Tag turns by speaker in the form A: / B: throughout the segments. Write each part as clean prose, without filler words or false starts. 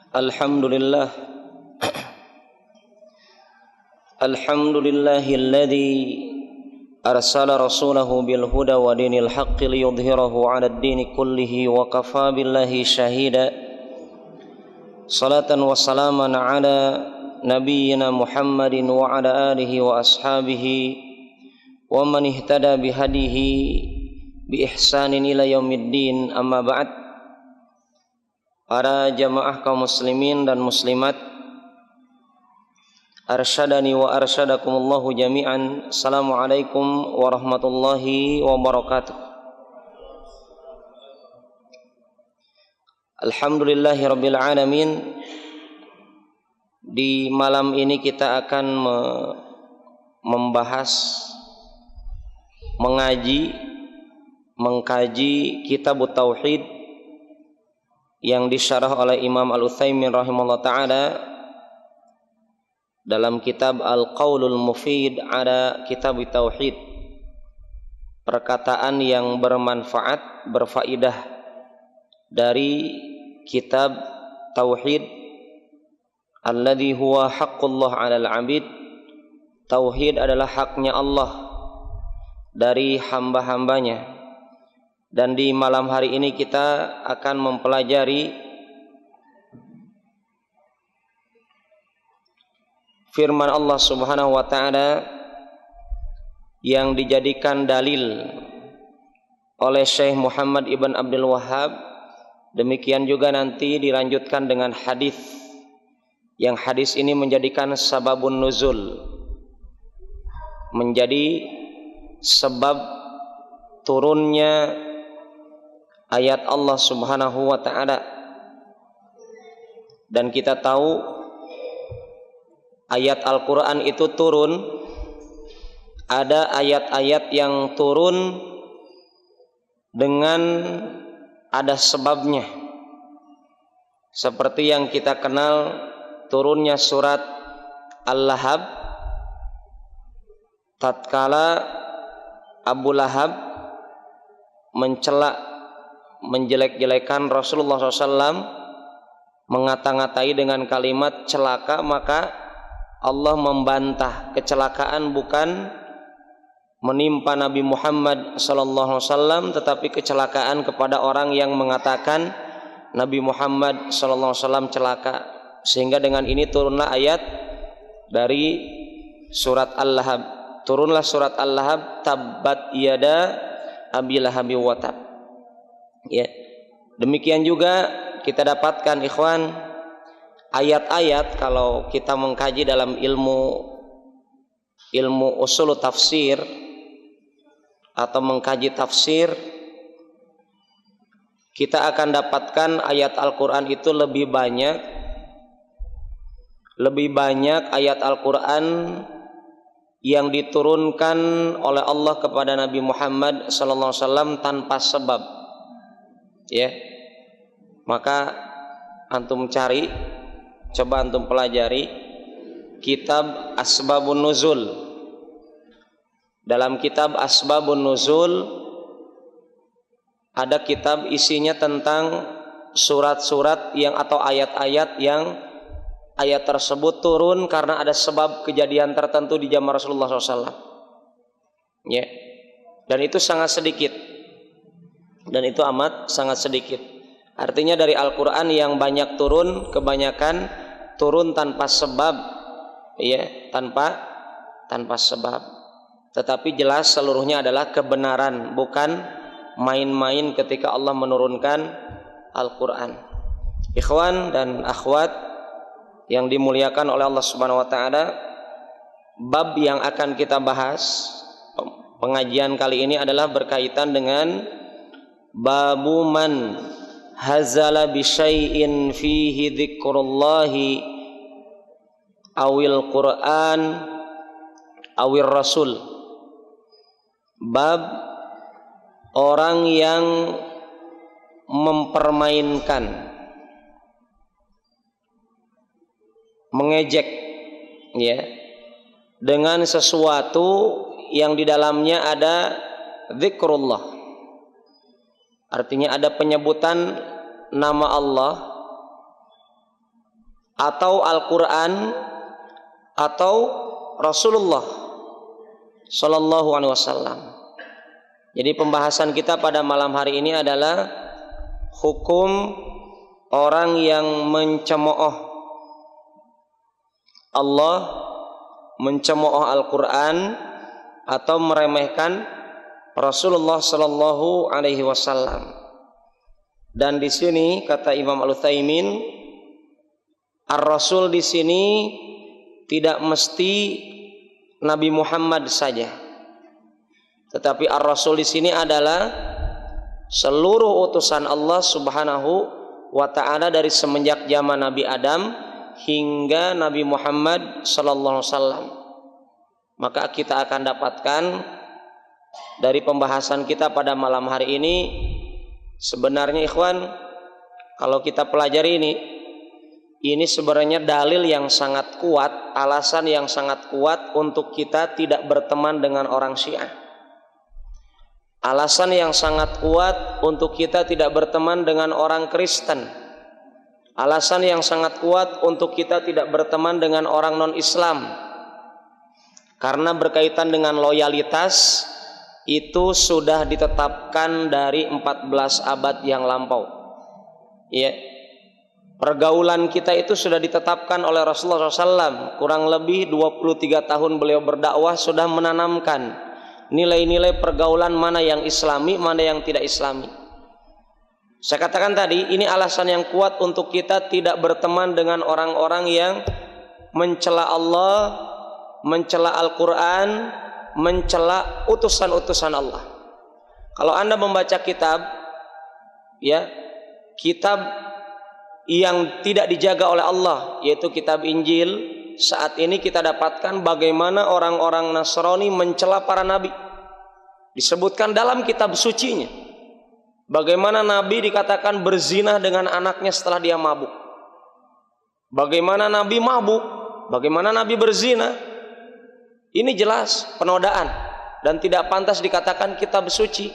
A: Alhamdulillah Alhamdulillahilladzi arsala rasulahu bil huda wa dinil haqqi liyudhhirahu 'alad dini kullihi wa kafaa billahi syahida. Salatan wa salaman ala nabiyyina Muhammadin wa ala alihi wa ashabihi wa man ihtada bihadihi bi ihsanin ila yaumiddin. Amma ba'd. Para jamaah kaum muslimin dan muslimat, arsyadani wa arsyadakumullahu jami'an. Assalamualaikum warahmatullahi wabarakatuh. Alhamdulillahi rabbil alamin. Di malam ini kita akan membahas, mengkaji kitab Tauhid yang disyarah oleh Imam Al-Utsaimin rahimahullah ta'ala dalam kitab Al-Qaulul Mufid ala Kitab Tauhid, perkataan yang bermanfaat, berfaedah dari kitab Tauhid alladzi huwa haqqullah 'alal 'abid. Tauhid adalah haknya Allah dari hamba-hambanya. Dan di malam hari ini kita akan mempelajari firman Allah Subhanahu wa ta'ala yang dijadikan dalil oleh Syekh Muhammad ibn Abdul Wahhab. Demikian juga nanti dilanjutkan dengan hadis, yang hadis ini menjadikan sababun nuzul, menjadi sebab turunnya ayat Allah Subhanahu wa ta'ala. Dan kita tahu ayat Al-Quran itu turun, ada ayat-ayat yang turun dengan ada sebabnya, seperti yang kita kenal turunnya surat Al-Lahab tatkala Abu Lahab mencela, menjelek-jelekan Rasulullah SAW, mengata-ngatai dengan kalimat celaka, maka Allah membantah kecelakaan bukan menimpa Nabi Muhammad SAW, tetapi kecelakaan kepada orang yang mengatakan Nabi Muhammad SAW celaka. Sehingga dengan ini turunlah ayat dari surat Al-Lahab. Turunlah surat Al-Lahab, tabbat yada abi lahabi wa tab. Ya, demikian juga kita dapatkan ikhwan, ayat-ayat kalau kita mengkaji dalam ilmu usul tafsir atau mengkaji tafsir, kita akan dapatkan ayat Al-Quran itu lebih banyak ayat Al-Quran yang diturunkan oleh Allah kepada Nabi Muhammad SAW tanpa sebab. Ya, maka antum cari, coba antum pelajari kitab Asbabun Nuzul. Dalam kitab Asbabun Nuzul ada kitab isinya tentang surat-surat yang atau ayat-ayat yang ayat tersebut turun karena ada sebab kejadian tertentu di zaman Rasulullah SAW. Ya, dan itu sangat sedikit. Dan itu amat sangat sedikit. Artinya dari Al-Quran yang banyak turun, kebanyakan turun tanpa sebab, ya, tanpa sebab. Tetapi jelas seluruhnya adalah kebenaran, bukan main-main ketika Allah menurunkan Al-Quran. Ikhwan dan akhwat yang dimuliakan oleh Allah Subhanahu wa ta'ala, bab yang akan kita bahas pengajian kali ini adalah berkaitan dengan babu man hazala bi syai'in fihi dzikrullahi awil Qur'an awil Rasul. Bab orang yang mempermainkan, mengejek, ya, dengan sesuatu yang di dalamnya ada zikrullah. Artinya ada penyebutan nama Allah atau Al-Quran atau Rasulullah Sallallahu Alaihi Wasallam. Jadi pembahasan kita pada malam hari ini adalah hukum orang yang mencemooh Allah, mencemooh Al-Quran, atau meremehkan Rasulullah Sallallahu Alaihi Wasallam. Dan di sini kata Imam Al-Utsaimin, Ar-Rasul di sini tidak mesti Nabi Muhammad saja, tetapi Ar-Rasul di sini adalah seluruh utusan Allah Subhanahu wa taala dari semenjak zaman Nabi Adam hingga Nabi Muhammad sallallahu alaihi wasallam. Maka kita akan dapatkan dari pembahasan kita pada malam hari ini, sebenarnya ikhwan, kalau kita pelajari ini sebenarnya dalil yang sangat kuat, alasan yang sangat kuat untuk kita tidak berteman dengan orang Syiah. Alasan yang sangat kuat untuk kita tidak berteman dengan orang Kristen. Alasan yang sangat kuat untuk kita tidak berteman dengan orang non-Islam. Karena berkaitan dengan loyalitas, itu sudah ditetapkan dari 14 abad yang lampau. Ya. Pergaulan kita itu sudah ditetapkan oleh Rasulullah SAW. Kurang lebih 23 tahun beliau berdakwah sudah menanamkan nilai-nilai pergaulan mana yang islami, mana yang tidak islami. Saya katakan tadi, ini alasan yang kuat untuk kita tidak berteman dengan orang-orang yang mencela Allah, mencela Al-Quran, mencela utusan-utusan Allah. Kalau Anda membaca kitab, ya, kitab yang tidak dijaga oleh Allah, yaitu kitab Injil, saat ini kita dapatkan bagaimana orang-orang Nasrani mencela para nabi. Disebutkan dalam kitab sucinya bagaimana nabi dikatakan berzina dengan anaknya setelah dia mabuk. Bagaimana nabi mabuk, bagaimana nabi berzina. Ini jelas penodaan dan tidak pantas dikatakan kitab suci.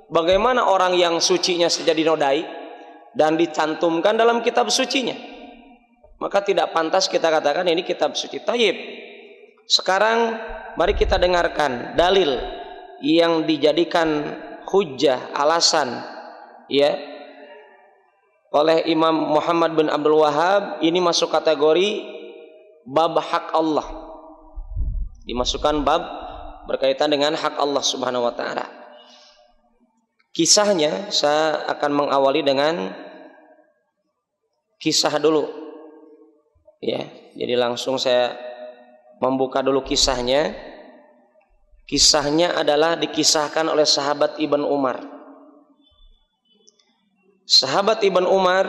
A: Bagaimana orang yang sucinya saja dinodai dan dicantumkan dalam kitab sucinya, maka tidak pantas kita katakan ini kitab suci. Tayyib. Sekarang mari kita dengarkan dalil yang dijadikan hujjah, alasan, ya, oleh Imam Muhammad bin Abdul Wahhab. Ini masuk kategori bab hak Allah, dimasukkan bab berkaitan dengan hak Allah Subhanahu wa taala. Kisahnya saya akan mengawali dengan kisah dulu. Ya, jadi langsung saya membuka dulu kisahnya. Kisahnya adalah dikisahkan oleh sahabat Ibn Umar. Sahabat Ibn Umar,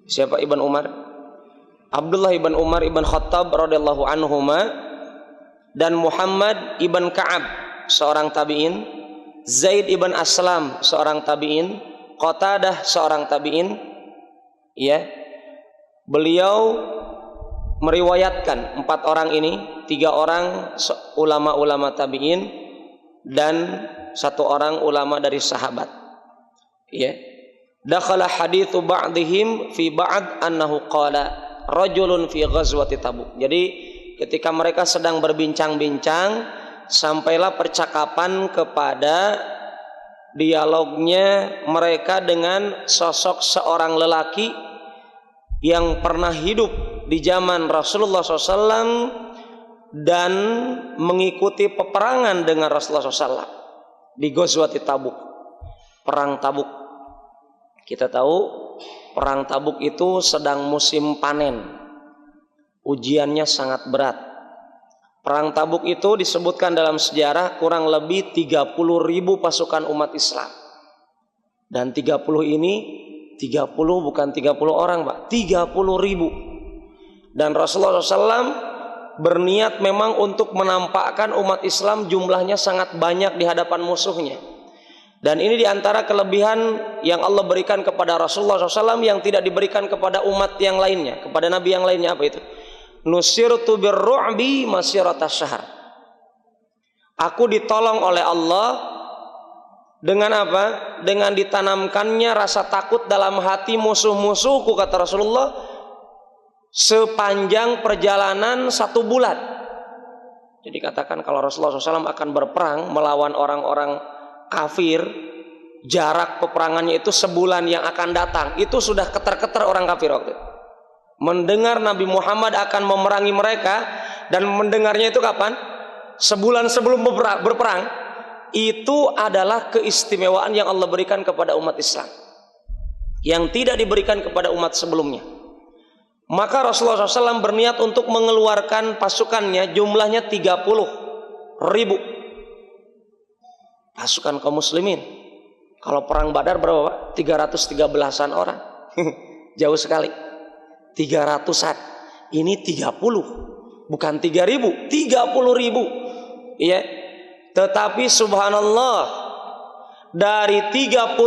A: siapa Ibn Umar? Abdullah ibn Umar ibn Khattab radhiyallahu anhuma dan Muhammad ibn Ka'ab seorang tabi'in, Zaid ibn Aslam seorang tabi'in, Qatadah seorang tabi'in. Ya, beliau meriwayatkan 4 orang ini, 3 orang ulama-ulama tabi'in dan 1 orang ulama dari sahabat. Ya, dakhala haditsu ba'dihim fi ba'd annahu qala rajulun fi ghazwati Tabuk. Jadi ketika mereka sedang berbincang-bincang, sampailah percakapan kepada dialognya mereka dengan sosok seorang lelaki yang pernah hidup di zaman Rasulullah SAW dan mengikuti peperangan dengan Rasulullah SAW di ghazwati Tabuk, perang Tabuk. Kita tahu perang Tabuk itu sedang musim panen. Ujiannya sangat berat. Perang Tabuk itu disebutkan dalam sejarah kurang lebih 30.000 pasukan umat Islam. Dan 30 ini 30 bukan 30 orang, Pak. 30.000. Dan Rasulullah SAW berniat memang untuk menampakkan umat Islam jumlahnya sangat banyak di hadapan musuhnya. Dan ini diantara kelebihan yang Allah berikan kepada Rasulullah SAW yang tidak diberikan kepada umat yang lainnya, kepada Nabi yang lainnya. Apa itu? Nusirtu birru'bi masirata syahr. Aku ditolong oleh Allah dengan apa? Dengan ditanamkannya rasa takut dalam hati musuh-musuhku, kata Rasulullah, sepanjang perjalanan 1 bulan. Jadi katakan kalau Rasulullah SAW akan berperang melawan orang-orang kafir, jarak peperangannya itu sebulan yang akan datang. Itu sudah keter-keter orang kafir waktu itu. Mendengar Nabi Muhammad akan memerangi mereka, dan mendengarnya itu kapan? Sebulan sebelum berperang. Itu adalah keistimewaan yang Allah berikan kepada umat Islam yang tidak diberikan kepada umat sebelumnya. Maka Rasulullah SAW berniat untuk mengeluarkan pasukannya, jumlahnya 30.000 pasukan kaum muslimin. Kalau perang Badar berapa Pak? 313-an orang. Jauh sekali. 300-an. Ini 30. Bukan 3.000, 30.000. Iya. Tetapi subhanallah, dari 30.000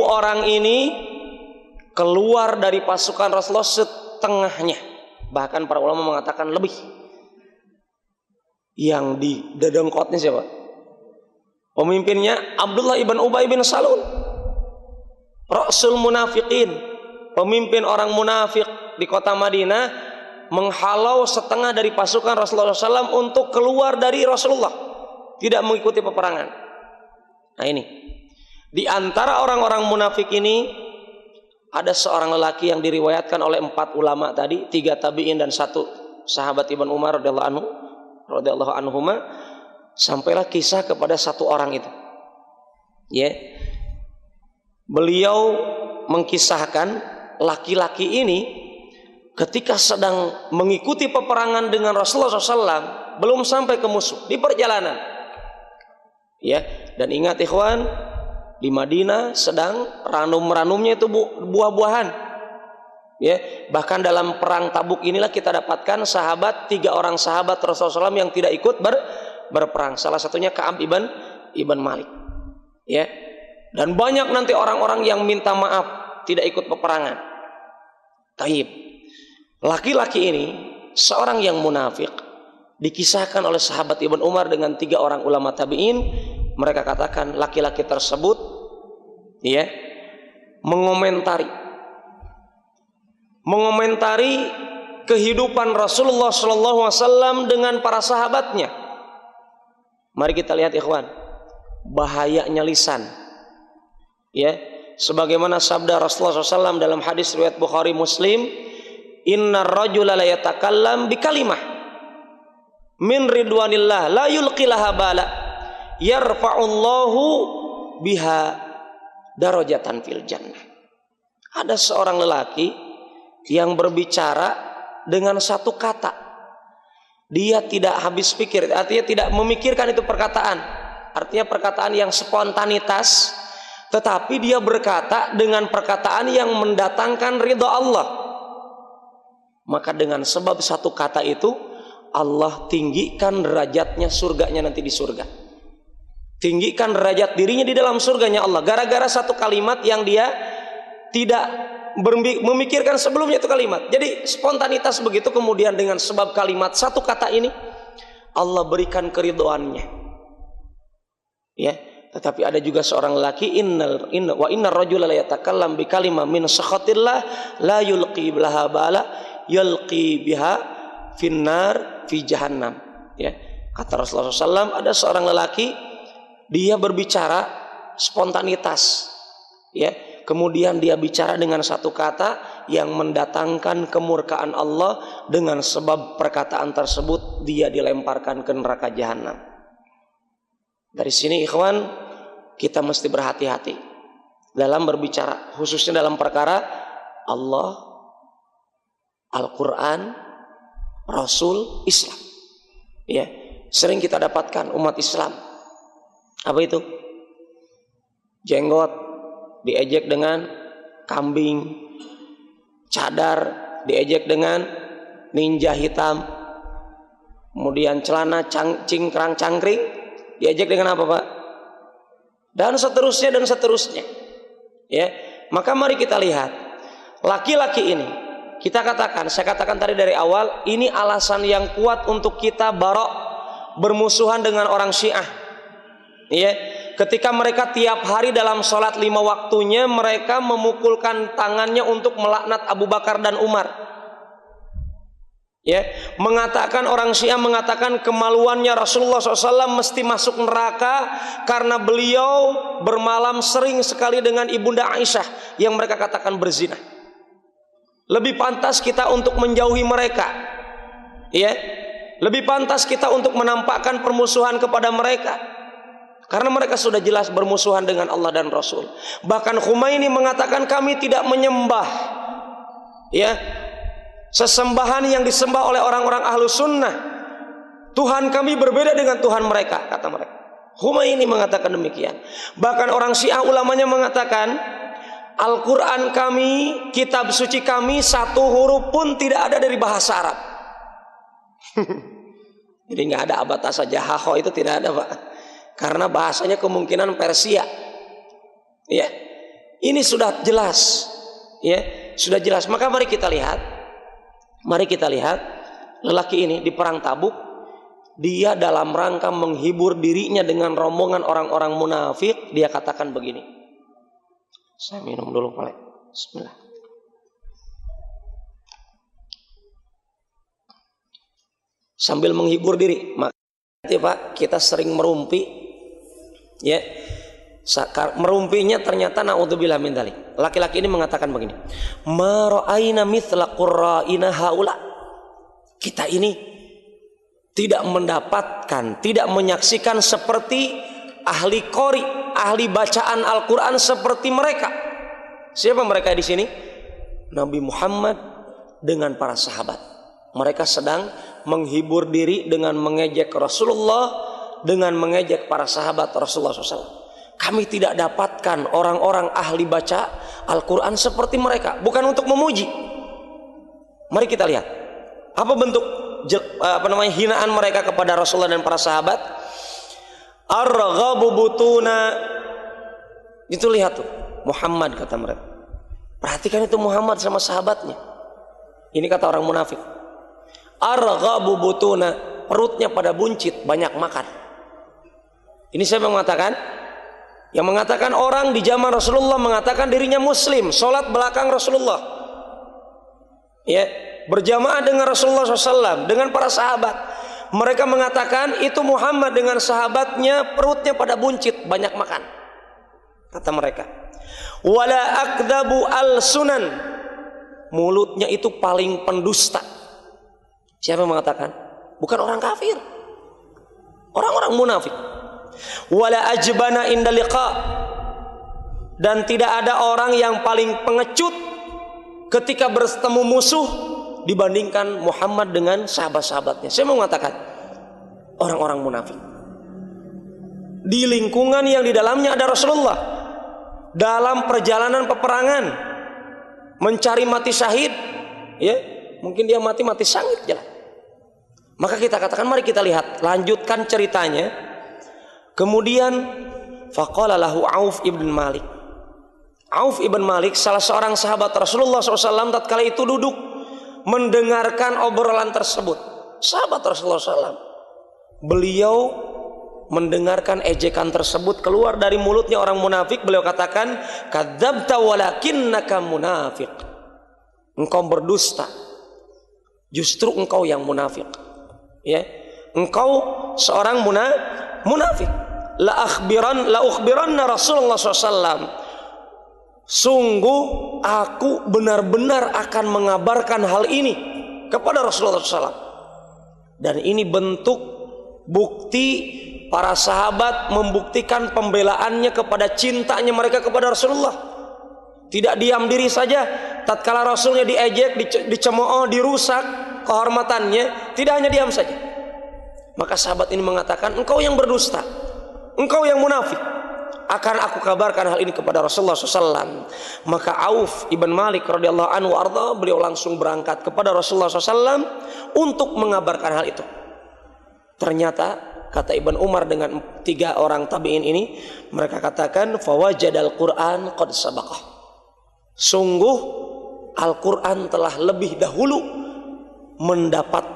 A: orang ini keluar dari pasukan Rasulullah setengahnya. Bahkan para ulama mengatakan lebih. Yang di dedengkotnya siapa? Pemimpinnya Abdullah ibn Ubay bin Salul, Rasul munafiqin, pemimpin orang munafik di kota Madinah, menghalau setengah dari pasukan Rasulullah SAW untuk keluar dari Rasulullah, tidak mengikuti peperangan. Nah ini, di antara orang-orang munafik ini ada seorang lelaki yang diriwayatkan oleh 4 ulama tadi, 3 tabi'in dan 1 sahabat Ibn Umar radhiyallahu anhuma. Sampailah kisah kepada 1 orang itu. Ya. Beliau mengkisahkan laki-laki ini ketika sedang mengikuti peperangan dengan Rasulullah SAW, belum sampai ke musuh, di perjalanan. Ya, dan ingat ikhwan, di Madinah sedang ranum-ranumnya itu buah-buahan. Ya, bahkan dalam perang Tabuk inilah kita dapatkan 3 orang sahabat Rasulullah SAW yang tidak ikut berperang. Salah satunya Ka'ab ibn Malik. Ya. Dan banyak nanti orang-orang yang minta maaf tidak ikut peperangan. Taib. Laki-laki ini seorang yang munafik, dikisahkan oleh sahabat Ibn Umar dengan 3 orang ulama tabi'in. Mereka katakan laki-laki tersebut ya mengomentari kehidupan Rasulullah SAW dengan para sahabatnya. Mari kita lihat ikhwan, bahayanya lisan. Ya, sebagaimana sabda Rasulullah SAW dalam hadis riwayat Bukhari Muslim, innar rajula la yatakallam bi kalimah min ridwanillah la yulqilaha bala yarfa'ullahu biha darajatan fil jannah. Ada seorang lelaki yang berbicara dengan 1 kata. Dia tidak habis pikir, artinya tidak memikirkan itu perkataan. Artinya perkataan yang spontanitas, tetapi dia berkata dengan perkataan yang mendatangkan ridha Allah. Maka dengan sebab 1 kata itu, Allah tinggikan derajatnya surganya nanti di surga. Tinggikan derajat dirinya di dalam surganya Allah. Gara-gara 1 kalimat yang dia tidak memikirkan sebelumnya itu kalimat. Jadi spontanitas begitu, kemudian dengan sebab kalimat 1 kata ini Allah berikan keridhoannya. Ya, tetapi ada juga seorang lelaki innar rajula la yatakallam bi kalimah min sakhatillah la yulqi biha bala yulqi biha finnar fi jahannam. Ya, kata Rasulullah SAW, ada seorang lelaki dia berbicara spontanitas. Ya, kemudian dia bicara dengan 1 kata yang mendatangkan kemurkaan Allah. Dengan sebab perkataan tersebut dia dilemparkan ke neraka jahanam. Dari sini ikhwan, kita mesti berhati-hati dalam berbicara, khususnya dalam perkara Allah, Al-Quran, Rasul, Islam. Ya, sering kita dapatkan umat Islam apa itu? Jenggot diejek dengan kambing, cadar diejek dengan ninja hitam, kemudian celana cingkrang cangkring diejek dengan apa Pak? Dan seterusnya dan seterusnya. Ya, maka mari kita lihat laki-laki ini. Kita katakan, saya katakan tadi dari awal, ini alasan yang kuat untuk kita barok bermusuhan dengan orang Syiah. Ya, ketika mereka tiap hari dalam sholat 5 waktunya mereka memukulkan tangannya untuk melaknat Abu Bakar dan Umar. Ya, mengatakan orang Syiah mengatakan kemaluannya Rasulullah SAW mesti masuk neraka karena beliau bermalam sering sekali dengan ibunda Aisyah yang mereka katakan berzina. Lebih pantas kita untuk menjauhi mereka. Ya, lebih pantas kita untuk menampakkan permusuhan kepada mereka karena mereka sudah jelas bermusuhan dengan Allah dan Rasul. Bahkan Khomeini mengatakan kami tidak menyembah sesembahan yang disembah oleh orang-orang ahlu sunnah. Tuhan kami berbeda dengan Tuhan mereka, kata mereka. Khomeini mengatakan demikian. Bahkan orang Syiah ulamanya mengatakan Al-Quran kami, kitab suci kami, satu huruf pun tidak ada dari bahasa Arab. Jadi nggak ada abata saja, haho itu tidak ada, Pak. Karena bahasanya kemungkinan Persia. Ya, ini sudah jelas. Ya, sudah jelas. Maka mari kita lihat lelaki ini di perang Tabuk, dia dalam rangka menghibur dirinya dengan rombongan orang-orang munafik, dia katakan begini. Saya minum dulu, Pak. Bismillah. Sambil menghibur diri, makanya Pak, kita sering merumpi, ya. Merumpinya ternyata naudzubillah min dzalik. Laki-laki ini mengatakan begini, ma ra'aina mithla qurra'ina haula. Kita ini tidak mendapatkan, tidak menyaksikan seperti ahli qori, ahli bacaan Al-Qur'an seperti mereka. Siapa mereka di sini? Nabi Muhammad dengan para sahabat. Mereka sedang menghibur diri dengan mengejek Rasulullah, dengan mengejek para sahabat Rasulullah SAW. Kami tidak dapatkan orang-orang ahli baca Al-Quran seperti mereka. Bukan untuk memuji. Mari kita lihat apa bentuk hinaan mereka kepada Rasulullah dan para sahabat. Ar-ghabu butuna. Itu lihat tuh, Muhammad kata mereka. Perhatikan itu Muhammad sama sahabatnya. Ini kata orang munafik. Ar-ghabu butuna, perutnya pada buncit, banyak makan. Ini saya mengatakan, yang mengatakan orang di zaman Rasulullah mengatakan dirinya muslim, sholat belakang Rasulullah, ya, berjamaah dengan Rasulullah SAW, dengan para sahabat. Mereka mengatakan itu Muhammad dengan sahabatnya perutnya pada buncit, banyak makan, kata mereka. Wala akdabu al sunan, mulutnya itu paling pendusta. Siapa yang mengatakan? Bukan orang kafir, orang-orang munafik. Wala ajbana inda liqa, dan tidak ada orang yang paling pengecut ketika bertemu musuh dibandingkan Muhammad dengan sahabat-sahabatnya. Saya mau mengatakan orang-orang munafik di lingkungan yang di dalamnya ada Rasulullah, dalam perjalanan peperangan mencari mati syahid, ya, mungkin dia mati syahid jalan. Maka kita katakan, mari kita lihat, lanjutkan ceritanya. Kemudian faqala lahu Auf ibn Malik. Auf ibn Malik salah seorang sahabat Rasulullah SAW tatkala itu duduk mendengarkan obrolan tersebut. Sahabat Rasulullah SAW. Beliau mendengarkan ejekan tersebut keluar dari mulutnya orang munafik. Beliau katakan, kadzabta walakinnaka munafiq. Engkau berdusta, justru engkau yang munafik. Ya, engkau seorang munafik. La ukhbiranna Rasulullah SAW. Sungguh aku benar-benar akan mengabarkan hal ini kepada Rasulullah SAW. Dan ini bentuk bukti para sahabat membuktikan pembelaannya kepada cintanya mereka kepada Rasulullah. Tidak diam diri saja tatkala Rasulnya diejek, dicemooh, dirusak kehormatannya, tidak hanya diam saja. Maka sahabat ini mengatakan, engkau yang berdusta, engkau yang munafik, akan aku kabarkan hal ini kepada Rasulullah SAW. Maka Auf ibn Malik radhiyallahu anhu arda, beliau langsung berangkat kepada Rasulullah SAW untuk mengabarkan hal itu. Ternyata kata Ibn Umar dengan 3 orang tabi'in ini, mereka katakan fawajadal Qur'an qad sabaqah. Sungguh Al-Quran telah lebih dahulu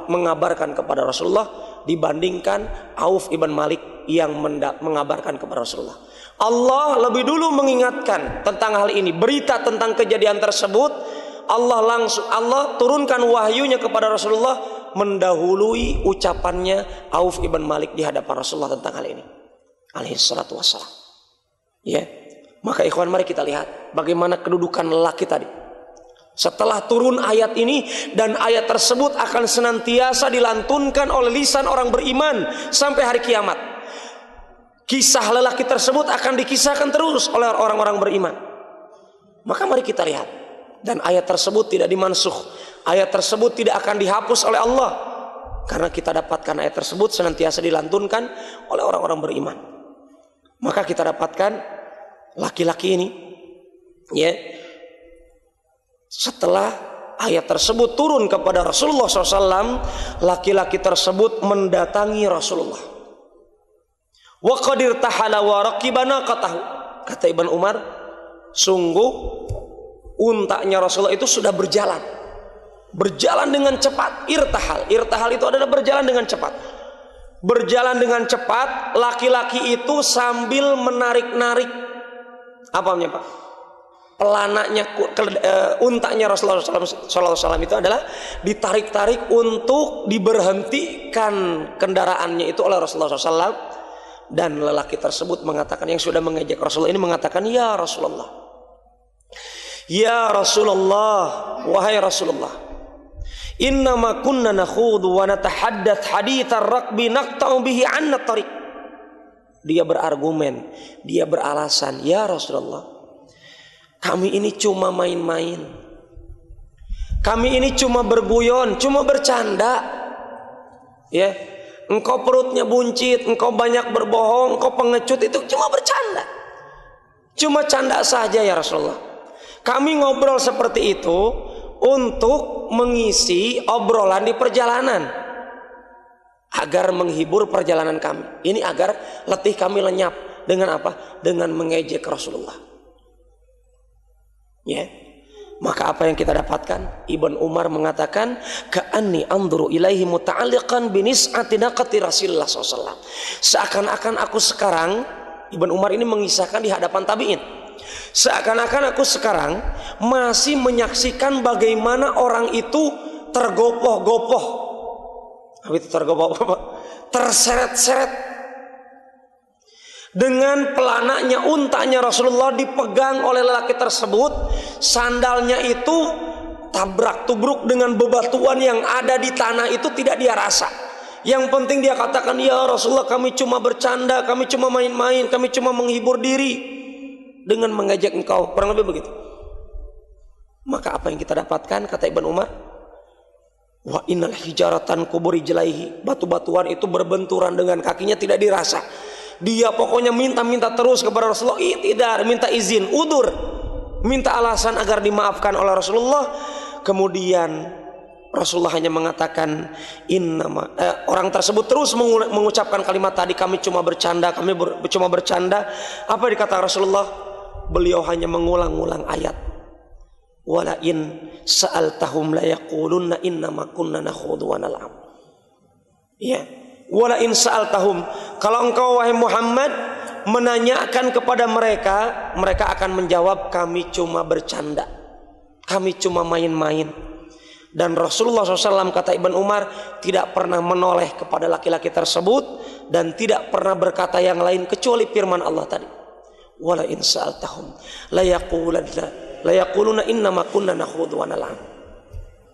A: mengabarkan kepada Rasulullah dibandingkan Auf ibn Malik yang mengabarkan kepada Rasulullah. Allah lebih dulu mengingatkan tentang hal ini, berita tentang kejadian tersebut. Allah turunkan wahyunya kepada Rasulullah mendahului ucapannya Auf ibn Malik di hadapan Rasulullah tentang hal ini. Alaihi salatu wassalam. Ya. Maka ikhwan, mari kita lihat bagaimana kedudukan lelaki tadi. Setelah turun ayat ini, dan ayat tersebut akan senantiasa dilantunkan oleh lisan orang beriman sampai hari kiamat. Kisah lelaki tersebut akan dikisahkan terus oleh orang-orang beriman. Maka mari kita lihat. Dan ayat tersebut tidak dimansukh. Ayat tersebut tidak akan dihapus oleh Allah. Karena kita dapatkan ayat tersebut senantiasa dilantunkan oleh orang-orang beriman. Maka kita dapatkan laki-laki ini, ya, setelah ayat tersebut turun kepada Rasulullah SAW, laki-laki tersebut mendatangi Rasulullah. Wa qadir tahala wa raqibana qatahu. Kata Ibn Umar, sungguh untanya Rasulullah itu sudah berjalan dengan cepat. Irtahal itu adalah berjalan dengan cepat. Berjalan dengan cepat, laki-laki itu sambil menarik-narik, apa namanya Pak? Pelananya, untanya Rasulullah SAW itu adalah ditarik-tarik untuk diberhentikan kendaraannya itu oleh Rasulullah SAW. Dan lelaki tersebut mengatakan, yang sudah mengejek Rasulullah ini mengatakan, ya Rasulullah, ya Rasulullah, wahai Rasulullah, innama kunna nakhudu wa natahaddath hadithar rakbi naqta'u bihi 'anna tariq. Dia berargumen, dia beralasan, ya Rasulullah, kami ini cuma main-main, kami ini cuma berguyon, cuma bercanda. Ya, engkau perutnya buncit, engkau banyak berbohong, engkau pengecut, itu cuma bercanda, cuma canda saja ya Rasulullah. Kami ngobrol seperti itu untuk mengisi obrolan di perjalanan, agar menghibur perjalanan kami. Ini agar letih kami lenyap. Dengan apa? Dengan mengejek Rasulullah. Ya. Maka apa yang kita dapatkan? Ibn Umar mengatakan, ka'anni anzuru ilaihi muta'alliqan binis'ati naqati Rasulullah SAW. Seakan-akan aku sekarang, Ibn Umar ini mengisahkan di hadapan tabi'in, seakan-akan aku sekarang masih menyaksikan bagaimana orang itu tergopoh-gopoh. Itu tergopoh-gopoh, terseret-seret dengan pelananya, untanya Rasulullah dipegang oleh lelaki tersebut. Sandalnya itu tabrak tubruk dengan bebatuan yang ada di tanah itu tidak dia rasa. Yang penting dia katakan, ya Rasulullah, kami cuma bercanda, kami cuma main-main, kami cuma menghibur diri dengan mengejek engkau. Kurang lebih begitu. Maka apa yang kita dapatkan, kata Ibn Umar, wa innal hijaratan kuburi jelaihi, batu-batuan itu berbenturan dengan kakinya tidak dirasa. Dia pokoknya minta terus kepada Rasulullah, tidak minta izin, udur, minta alasan agar dimaafkan oleh Rasulullah. Kemudian Rasulullah hanya mengatakan, orang tersebut terus mengucapkan kalimat tadi, kami cuma bercanda, kami cuma bercanda. Apa dikata Rasulullah? Beliau hanya mengulang-ulang ayat, wala in sa'altahum la yaqulunna innama kunna nakhudu wa nal'ab. Ya, wala in sa'altahum, kalau engkau wahai Muhammad menanyakan kepada mereka, mereka akan menjawab, kami cuma bercanda, kami cuma main-main. Dan Rasulullah SAW, kata Ibn Umar, tidak pernah menoleh kepada laki-laki tersebut dan tidak pernah berkata yang lain kecuali firman Allah tadi, wala in sa'altahum la yaquluna innama kunna nakhudu wa nal'ab.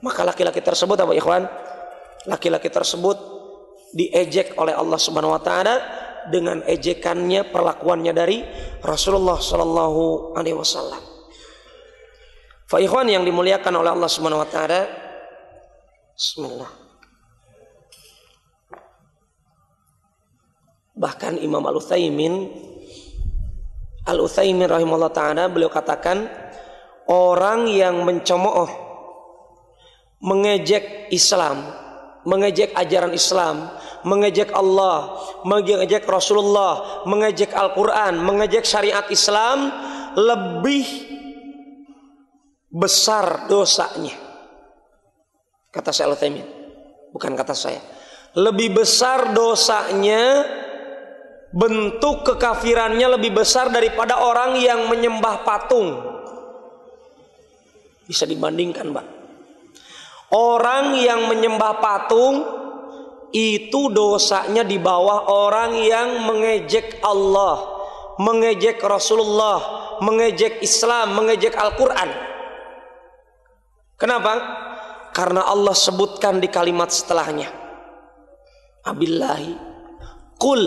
A: Maka laki-laki tersebut, apa ikhwan? Laki-laki tersebut diejek oleh Allah Subhanahu wa taala dengan ejekannya, perlakuannya dari Rasulullah sallallahu alaihi wasallam. Fa ikhwan yang dimuliakan oleh Allah Subhanahu wa taala, bismillah. Bahkan Imam Al-Utsaimin rahimahullah taala, beliau katakan, orang yang mencemooh, mengejek Islam, mengejek ajaran Islam, mengejek Allah, mengejek Rasulullah, mengejek Al-Quran, mengejek syariat Islam, lebih besar dosanya. Kata saya Al-Utsaimin, bukan kata saya. Lebih besar dosanya, bentuk kekafirannya lebih besar daripada orang yang menyembah patung. Bisa dibandingkan, Mbak. Orang yang menyembah patung itu dosanya di bawah orang yang mengejek Allah, mengejek Rasulullah, mengejek Islam, mengejek Al-Quran. Kenapa? Karena Allah sebutkan di kalimat setelahnya, Abillahi Qul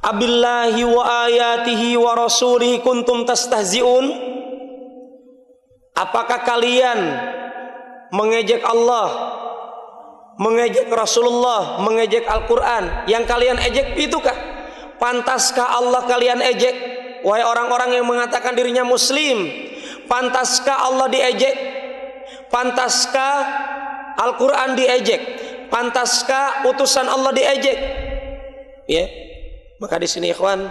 A: Abillahi wa ayatihi wa rasulihi kuntum tastahzi'un. Apakah kalian mengejek Allah, mengejek Rasulullah, mengejek Al-Quran? Yang kalian ejek itukah? Pantaskah Allah kalian ejek? Wahai orang-orang yang mengatakan dirinya muslim, pantaskah Allah diejek? Pantaskah Al-Quran diejek? Pantaskah utusan Allah diejek? Ya, maka di sini ikhwan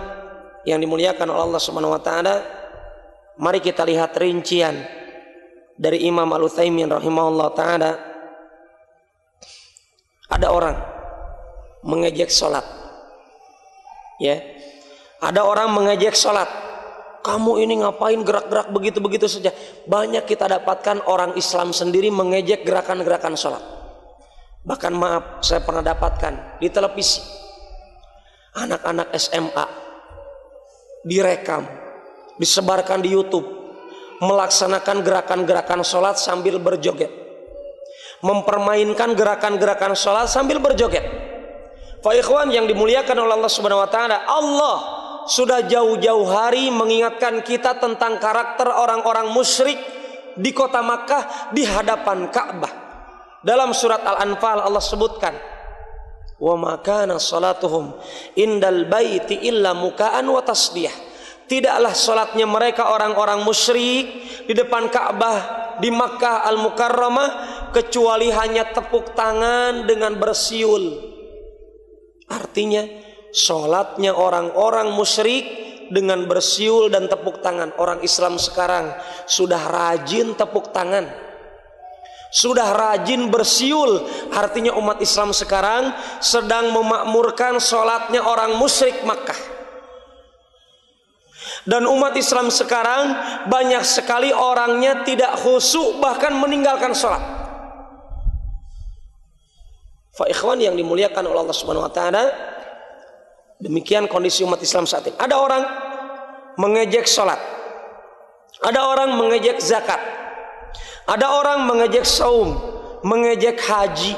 A: yang dimuliakan oleh Allah Subhanahu wa taala, mari kita lihat rincian dari Imam Al-Utsaimin rahimahullah taala. Ada orang mengejek salat. Ya. Ada orang mengejek salat. Kamu ini ngapain gerak-gerak begitu-begitu saja? Banyak kita dapatkan orang Islam sendiri mengejek gerakan-gerakan salat. Bahkan maaf, saya pernah dapatkan di televisi anak-anak SMA direkam, disebarkan di YouTube, melaksanakan gerakan-gerakan sholat sambil berjoget, mempermainkan gerakan-gerakan sholat sambil berjoget. Fa ikhwan yang dimuliakan oleh Allah Subhanahu wa taala, Allah sudah jauh-jauh hari mengingatkan kita tentang karakter orang-orang musyrik di kota Makkah di hadapan Ka'bah. Dalam surat Al-Anfal Allah sebutkan, wa ma kana salatuhum indal baiti illa muka'an wa tasbih. Tidaklah salatnya mereka orang-orang musyrik di depan Ka'bah di Makkah Al-Mukarramah kecuali hanya tepuk tangan dengan bersiul. Artinya salatnya orang-orang musyrik dengan bersiul dan tepuk tangan. Orang Islam sekarang sudah rajin tepuk tangan, sudah rajin bersiul. Artinya umat Islam sekarang sedang memakmurkan sholatnya orang musyrik Makkah. Dan umat Islam sekarang banyak sekali orangnya tidak khusyuk, bahkan meninggalkan sholat. Fa ikhwan yang dimuliakan oleh Allah Subhanahu wa taala, demikian kondisi umat Islam saat ini. Ada orang mengejek sholat, ada orang mengejek zakat, ada orang mengejek saum, mengejek haji.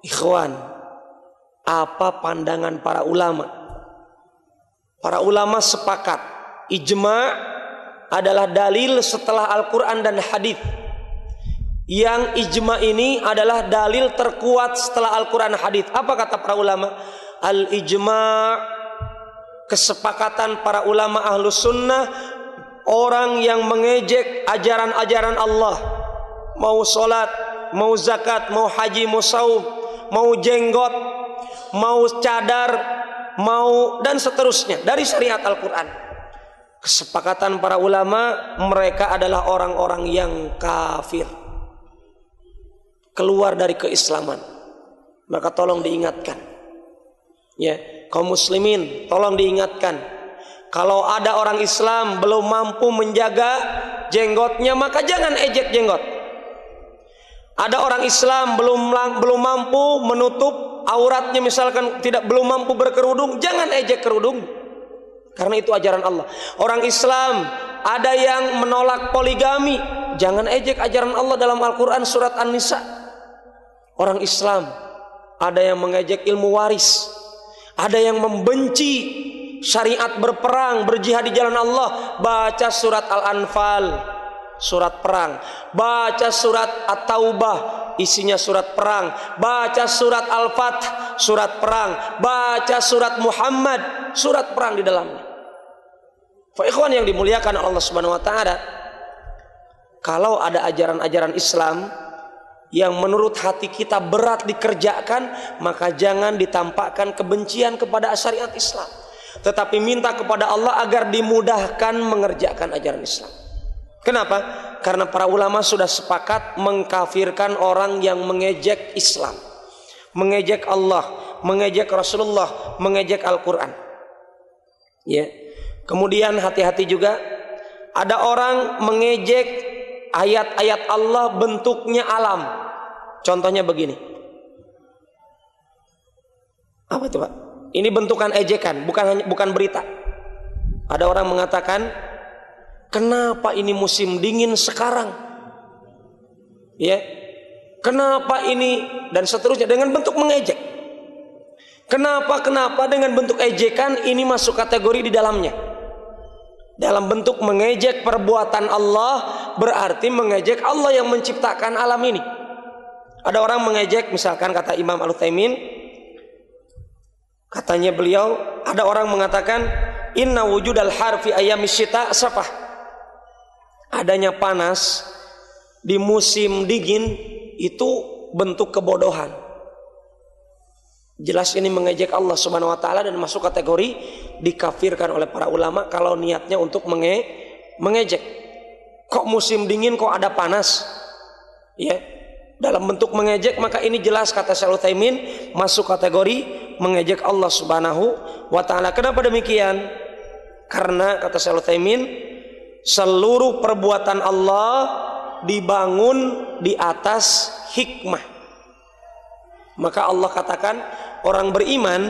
A: Ikhwan, apa pandangan para ulama? Para ulama sepakat, ijma adalah dalil setelah Al-Quran dan hadis. Yang ijma ini adalah dalil terkuat setelah Al-Quran dan hadis. Apa kata para ulama? Al-ijma, kesepakatan para ulama ahlus sunnah, orang yang mengejek ajaran-ajaran Allah, mau sholat, mau zakat, mau haji, mau saum, mau jenggot, mau cadar, mau dan seterusnya dari syariat Al-Quran. Kesepakatan para ulama, mereka adalah orang-orang yang kafir, keluar dari keislaman. Maka tolong diingatkan, ya kaum muslimin, tolong diingatkan, kalau ada orang Islam belum mampu menjaga jenggotnya, maka jangan ejek jenggot. Ada orang Islam belum mampu menutup auratnya, misalkan belum mampu berkerudung, jangan ejek kerudung, karena itu ajaran Allah. Orang Islam ada yang menolak poligami, jangan ejek ajaran Allah dalam Al-Quran surat An-Nisa. Orang Islam ada yang mengejek ilmu waris, ada yang membenci syariat berperang, berjihad di jalan Allah. Baca surat Al-Anfal, surat perang. Baca surat At-Taubah, isinya surat perang. Baca surat Al-Fath, surat perang. Baca surat Muhammad, surat perang di dalamnya. Fa ikhwan yang dimuliakan Allah Subhanahu wa taala, kalau ada ajaran-ajaran Islam yang menurut hati kita berat dikerjakan, maka jangan ditampakkan kebencian kepada syariat Islam, tetapi minta kepada Allah agar dimudahkan mengerjakan ajaran Islam. Kenapa? Karena para ulama sudah sepakat mengkafirkan orang yang mengejek Islam, mengejek Allah, mengejek Rasulullah, mengejek Al-Quran. Ya. Kemudian hati-hati juga, ada orang mengejek ayat-ayat Allah bentuknya alam. Contohnya begini. Apa itu Pak? Ini bentukan ejekan, bukan berita. Ada orang mengatakan, kenapa ini musim dingin sekarang? Ya, kenapa ini dan seterusnya dengan bentuk mengejek. Kenapa dengan bentuk ejekan ini masuk kategori di dalamnya. Dalam bentuk mengejek perbuatan Allah berarti mengejek Allah yang menciptakan alam ini. Ada orang mengejek, misalkan kata Imam Al-Utsaimin, katanya beliau, ada orang mengatakan inna wujudal harfi ayamis syita safah. Adanya panas di musim dingin itu bentuk kebodohan. Jelas ini mengejek Allah Subhanahu wa taala dan masuk kategori dikafirkan oleh para ulama kalau niatnya untuk mengejek. Kok musim dingin kok ada panas? Ya, dalam bentuk mengejek, maka ini jelas kata Syaikhul Utsaimin masuk kategori mengejek Allah Subhanahu wa taala. Kenapa demikian? Karena kata Syaikhul Utsaimin seluruh perbuatan Allah dibangun di atas hikmah. Maka Allah katakan orang beriman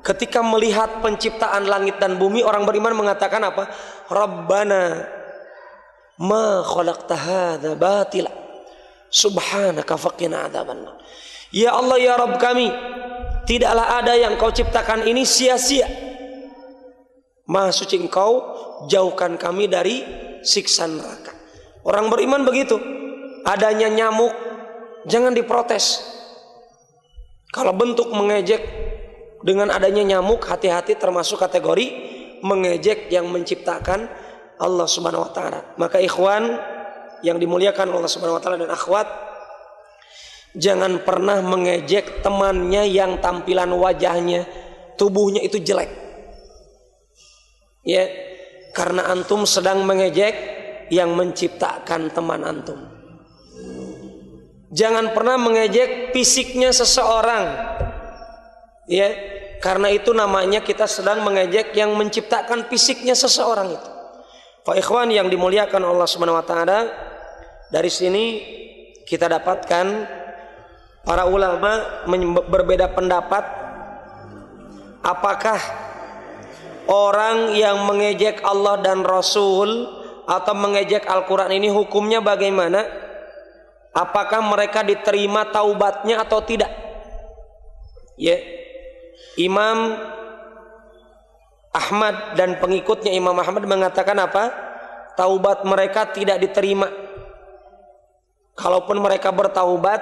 A: ketika melihat penciptaan langit dan bumi, orang beriman mengatakan apa? Rabbana ma khalaqta hadza batila subhanaka faqina adzabannar. Ya Allah ya Rabb kami, tidaklah ada yang kau ciptakan ini sia-sia. Maha suci engkau, jauhkan kami dari siksa neraka. Orang beriman begitu. Adanya nyamuk jangan diprotes. Kalau bentuk mengejek dengan adanya nyamuk, hati-hati termasuk kategori mengejek yang menciptakan Allah Subhanahu wa taala. Maka ikhwan yang dimuliakan Allah Subhanahu wa taala dan akhwat, jangan pernah mengejek temannya yang tampilan wajahnya, tubuhnya itu jelek. Ya, karena antum sedang mengejek yang menciptakan teman antum. Jangan pernah mengejek fisiknya seseorang. Ya, karena itu namanya kita sedang mengejek yang menciptakan fisiknya seseorang itu. Fa ikhwan yang dimuliakan Allah Subhanahu wa taala, dari sini kita dapatkan para ulama berbeda pendapat apakah orang yang mengejek Allah dan Rasul atau mengejek Al-Quran ini hukumnya bagaimana? Apakah mereka diterima taubatnya atau tidak? Ya, Imam Ahmad dan pengikutnya Imam Ahmad mengatakan apa? Taubat mereka tidak diterima. Kalaupun mereka bertaubat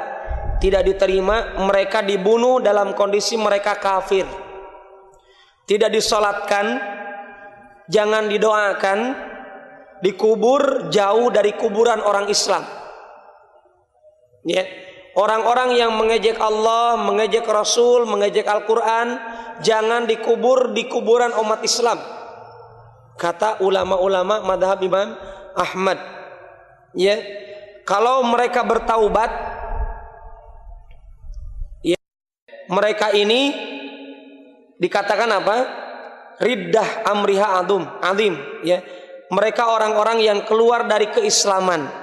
A: tidak diterima, mereka dibunuh dalam kondisi mereka kafir. Tidak disolatkan, jangan didoakan, dikubur jauh dari kuburan orang Islam. Ya, orang-orang yang mengejek Allah, mengejek Rasul, mengejek Al-Quran, jangan dikubur di kuburan umat Islam. Kata ulama-ulama madhab Imam Ahmad. Ya, kalau mereka bertaubat, ya, mereka ini dikatakan apa? Riddah amriha azim. Ya, mereka orang-orang yang keluar dari keislaman.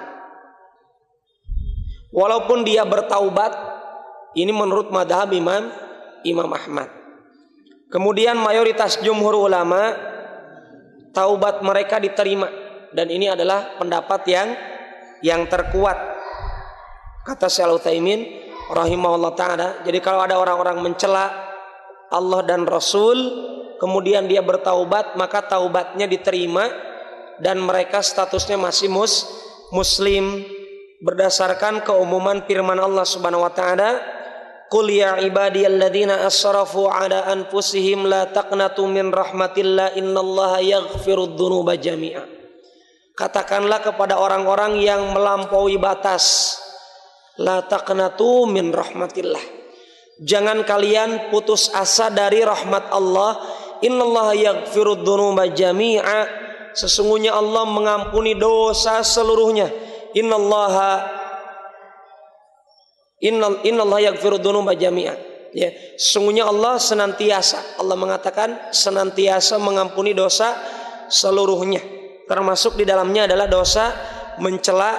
A: Walaupun dia bertaubat, ini menurut madhab Imam Ahmad. Kemudian mayoritas jumhur ulama taubat mereka diterima, dan ini adalah pendapat yang terkuat. Kata Syaikhul Utsaimin rahimahullah taala. Jadi kalau ada orang-orang mencela Allah dan Rasul, kemudian dia bertaubat, maka taubatnya diterima dan mereka statusnya masih muslim. Berdasarkan keumuman firman Allah Subhanahu wa taala, qul ya ibadiyalladzina asrafu ala anfusihim la taqnatu min rahmatillah innallaha yaghfirudz dzunuba jami'a. Katakanlah kepada orang-orang yang melampaui batas, la taqnatu min rahmatillah, jangan kalian putus asa dari rahmat Allah. Innallaha yaghfirudz dzunuba jami'a, sesungguhnya Allah mengampuni dosa seluruhnya. Innallaha yaghfirudz dzunuba jami'a. Ya, sesungguhnya Allah mengatakan senantiasa mengampuni dosa seluruhnya. Termasuk di dalamnya adalah dosa mencela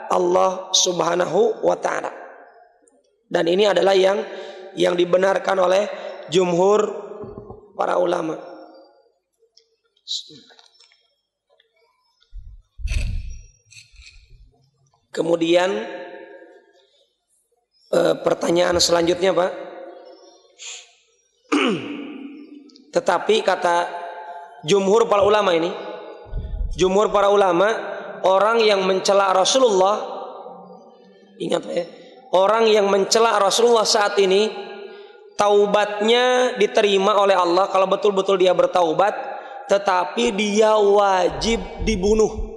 A: Allah Subhanahu wa taala. Dan ini adalah yang dibenarkan oleh jumhur para ulama. Kemudian pertanyaan selanjutnya, Pak. Tetapi kata jumhur para ulama ini, jumhur para ulama, orang yang mencela Rasulullah, ingat ya, orang yang mencela Rasulullah saat ini, taubatnya diterima oleh Allah kalau betul-betul dia bertaubat, tetapi dia wajib dibunuh.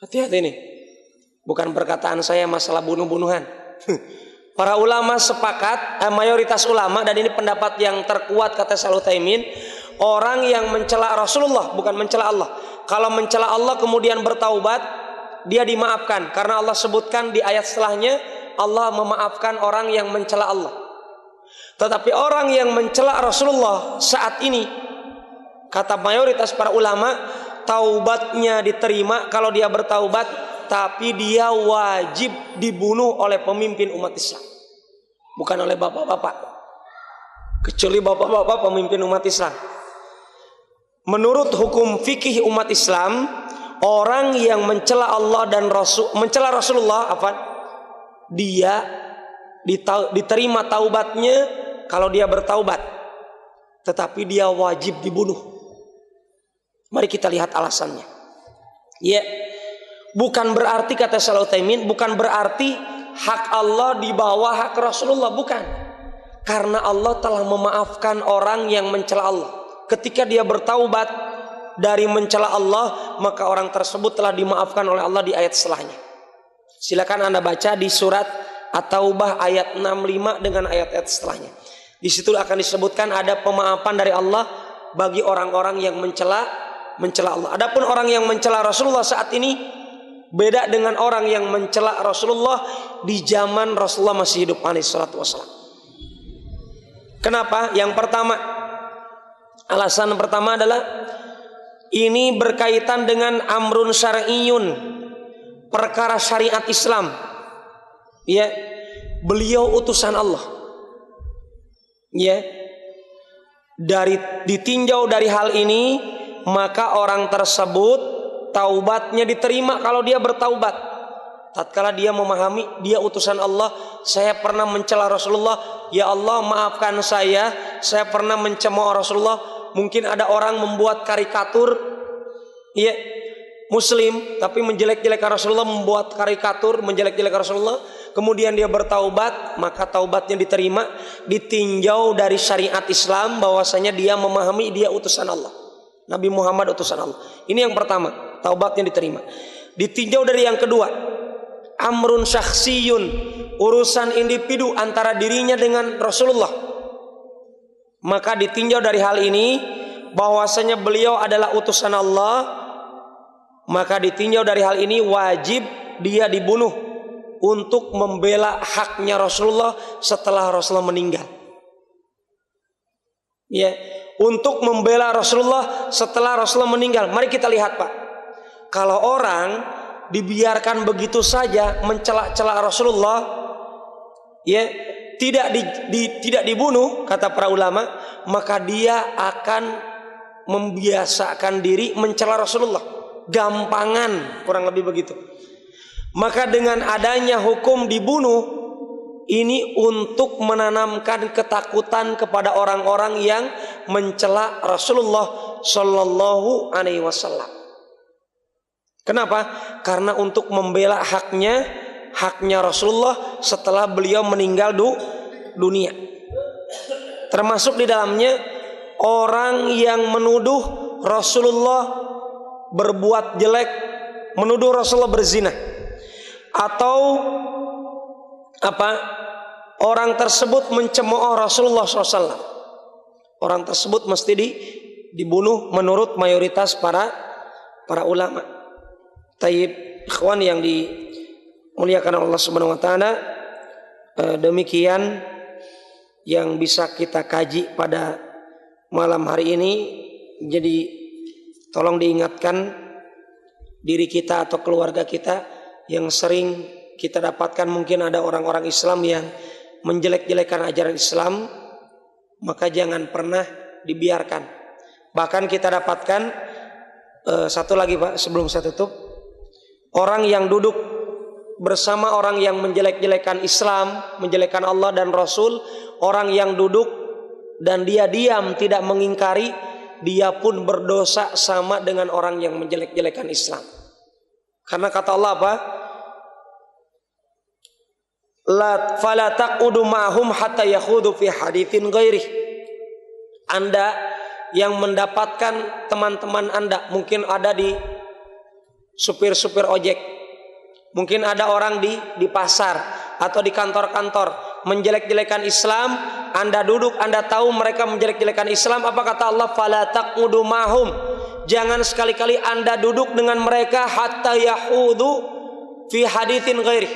A: Hati-hati nih, bukan perkataan saya masalah bunuh-bunuhan. Para ulama sepakat, mayoritas ulama, dan ini pendapat yang terkuat kata Shalih Utsaimin, orang yang mencela Rasulullah bukan mencela Allah. Kalau mencela Allah kemudian bertaubat, dia dimaafkan, karena Allah sebutkan di ayat setelahnya, Allah memaafkan orang yang mencela Allah. Tetapi orang yang mencela Rasulullah saat ini, kata mayoritas para ulama, taubatnya diterima kalau dia bertaubat, tapi dia wajib dibunuh oleh pemimpin umat Islam, bukan oleh bapak-bapak, kecuali bapak-bapak pemimpin umat Islam. Menurut hukum fikih umat Islam, orang yang mencela Allah dan mencela Rasulullah, dia diterima taubatnya kalau dia bertaubat, tetapi dia wajib dibunuh. Mari kita lihat alasannya. Ya, bukan berarti kata Shalih Utsaimin, bukan berarti hak Allah di bawah hak Rasulullah, bukan. Karena Allah telah memaafkan orang yang mencela Allah. Ketika dia bertaubat dari mencela Allah, maka orang tersebut telah dimaafkan oleh Allah di ayat setelahnya. Silakan Anda baca di surat At-Taubah ayat 65 dengan ayat-ayat setelahnya. Di situ akan disebutkan ada pemaafan dari Allah bagi orang-orang yang mencela Allah. Adapun orang yang mencela Rasulullah saat ini beda dengan orang yang mencela Rasulullah di zaman Rasulullah masih hidup alaihi salatu wassalam. Kenapa? Yang pertama, alasan pertama adalah ini berkaitan dengan amrun syar'iyyun, perkara syariat Islam. Ya, beliau utusan Allah. Ya, ditinjau dari hal ini, maka orang tersebut taubatnya diterima kalau dia bertaubat. Tatkala dia memahami dia utusan Allah, saya pernah mencela Rasulullah, ya Allah maafkan saya pernah mencemooh Rasulullah. Mungkin ada orang membuat karikatur, ya, Muslim tapi menjelek-jelekan Rasulullah, membuat karikatur menjelek-jelekan Rasulullah. Kemudian dia bertaubat, maka taubatnya diterima, ditinjau dari syariat Islam bahwasanya dia memahami dia utusan Allah, Nabi Muhammad utusan Allah. Ini yang pertama, taubatnya diterima. Ditinjau dari yang kedua, amrun syakhsiyun, urusan individu antara dirinya dengan Rasulullah. Maka ditinjau dari hal ini bahwasanya beliau adalah utusan Allah, maka ditinjau dari hal ini wajib dia dibunuh untuk membela haknya Rasulullah setelah Rasulullah meninggal. Ya, untuk membela Rasulullah setelah Rasulullah meninggal. Mari kita lihat, Pak. Kalau orang dibiarkan begitu saja mencela-cela Rasulullah, ya, tidak dibunuh kata para ulama, maka dia akan membiasakan diri mencela Rasulullah, gampangan, kurang lebih begitu. Maka dengan adanya hukum dibunuh ini untuk menanamkan ketakutan kepada orang-orang yang mencela Rasulullah Shallallahu Alaihi Wasallam. Kenapa? Karena untuk membela haknya Rasulullah setelah beliau meninggal dunia. Termasuk di dalamnya orang yang menuduh Rasulullah berbuat jelek, menuduh Rasulullah berzina, atau orang tersebut mencemooh Rasulullah SAW. Orang tersebut mesti dibunuh menurut mayoritas para ulama. Taib, ikhwan yang dimuliakan Allah Subhanahu wa taala, demikian yang bisa kita kaji pada malam hari ini. Jadi
B: Tolong diingatkan diri kita atau keluarga kita yang sering kita dapatkan, mungkin ada orang-orang Islam yang menjelek-jelekan ajaran Islam, maka jangan pernah dibiarkan. Bahkan kita dapatkan satu lagi Pak, sebelum saya tutup, orang yang duduk bersama orang yang menjelek-jelekan Islam, menjelekkan Allah dan Rasul, orang yang duduk dan dia diam tidak mengingkari, dia pun berdosa sama dengan orang yang menjelek-jelekan Islam. Karena kata Allah apa? La fala taqudu ma'hum hatta yakhudu fi haditsin ghairih. Anda yang mendapatkan teman-teman Anda, mungkin ada di supir-supir ojek, mungkin ada orang di pasar atau di kantor-kantor menjelek-jelekan Islam, Anda duduk, Anda tahu mereka menjelek-jelekan Islam, apa kata Allah? Fala taqudu ma'hum. Jangan sekali-kali Anda duduk dengan mereka hatta yahudu fi haditsin ghairih,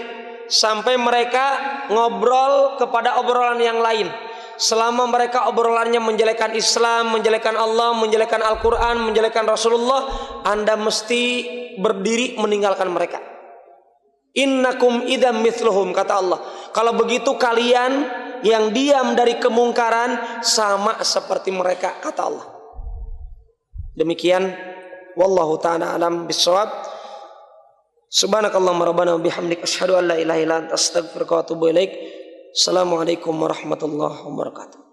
B: sampai mereka ngobrol kepada obrolan yang lain. Selama mereka obrolannya menjelekkan Islam, menjelekkan Allah, menjelekkan Al-Quran, menjelekkan Rasulullah, Anda mesti berdiri meninggalkan mereka. Innakum idam mithluhum, kata Allah. Kalau begitu kalian yang diam dari kemungkaran sama seperti mereka, kata Allah. Demikian, wallahu ta'ala alam bissawab. Subhanakallahumma rabbana wa bihamdik asyhadu an la ilaha illa anta astaghfiruka wa atubu ilaik. Assalamualaikum warahmatullahi wabarakatuh.